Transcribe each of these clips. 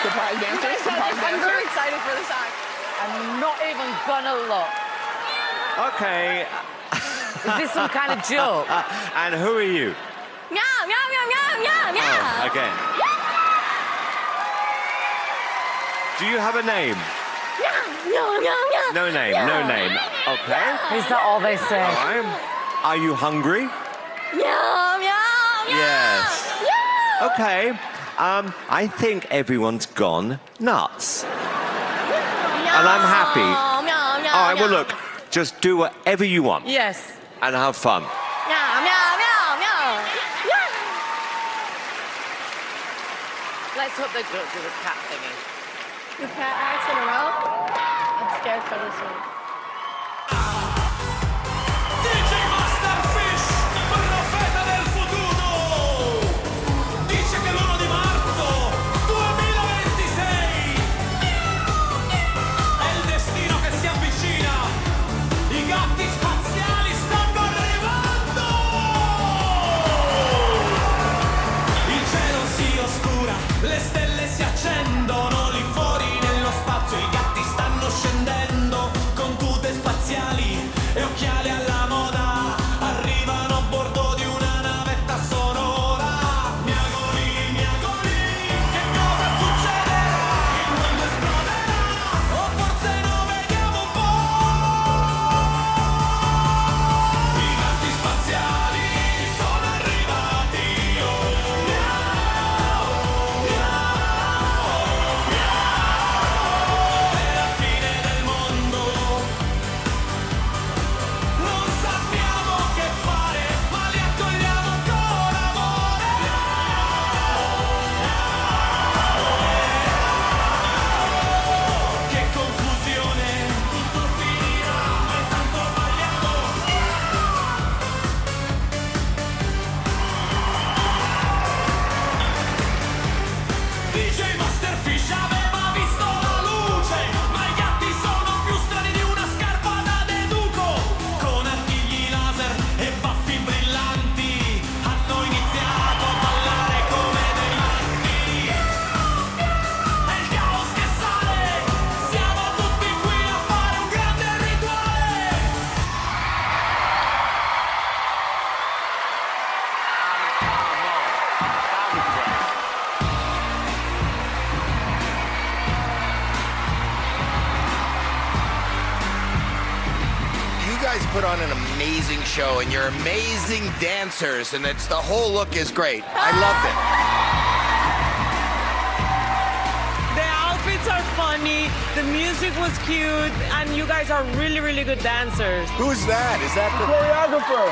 Surprise dancer, surprise I'm dancer. very excited for this act. I'm not even gonna look. Okay. Is this some kind of joke? And who are you? Meow, meow, meow, meow, meow, meow. Oh, again. Do you have a name? Meow, meow, meow. No name, no name. Okay. Is that all they say? All right. Are you hungry? Meow, meow, meow. Yes. Meow. Okay. I think everyone's gone nuts. And I'm happy. Meow, meow, meow. All right, well, look, just do whatever you want Yes. and have fun. Meow, meow, meow, meow. Meow. Let's hope they don't do the cat thingy. The cat acts in a row? I'm scared for this one. DJ Masterfish, profeta del futuro, dice che l'1 di marzo 2026 è il destino che si avvicina, i gatti spaziali stanno arrivando, il cielo si oscura, le stelle si accendono lì fuori nello spazio, i gatti stanno scendendo con tute spaziali e occhiali alla moda, arrivano a bordo di una navetta sonora. Miagoli, che cosa succederà? Il mondo esploderà, o forse no, vediamo un po'. I gatti spaziali sono arrivati, oh. Miau, miau, miau. È la fine del mondo. Non sappiamo che fare, ma li accogliamo con amore. Che confusione, tutto finirà, ma intanto balliamo. DJ Masterfish aveva visto la luce, ma i gatti sono più strani di una scarpa da deduco. Con artigli laser e baffi brillanti hanno iniziato a ballare come dei matti. È il caos che sale, siamo tutti qui a fare un grande rituale. You guys put on an amazing show, and you're amazing dancers, and it's the whole look is great. I loved it. The outfits are funny, the music was cute, and you guys are really, really good dancers. Who's that? Is that the choreographer?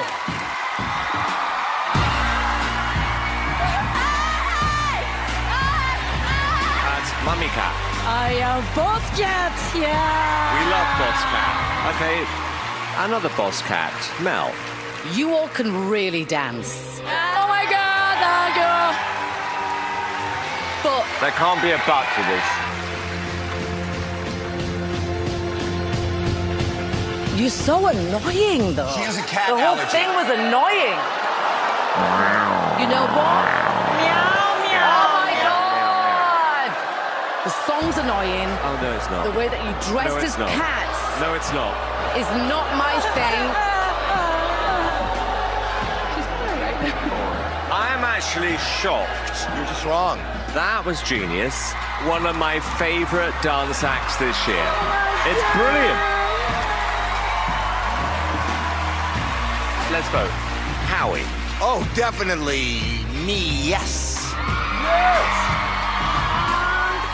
That's Mummy Cat. I am boss cat, yeah. We love Boss Cat. Okay, another Boss Cat, Mel. You all can really dance. Oh my God, But There can't be a but to this. you're so annoying, though. She has a cat The whole allergy. thing was annoying. You know what? Meow, meow. Oh my God! The song's annoying. Oh, no, it's not. The way that you dressed No, as it's not. cats No, it's not. is not my thing. I am actually shocked. You're just wrong. That was genius. One of my favorite dance acts this year. It's brilliant. Let's vote. Howie. Oh, definitely me, yes.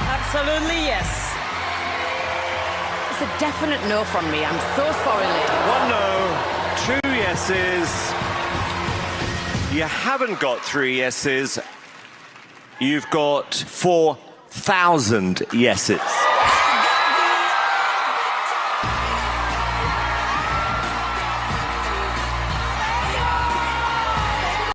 Absolutely yes. It's a definite no from me. I'm so sorry, ladies. One no, two yeses. You haven't got 3 yeses. You've got 4,000 yeses.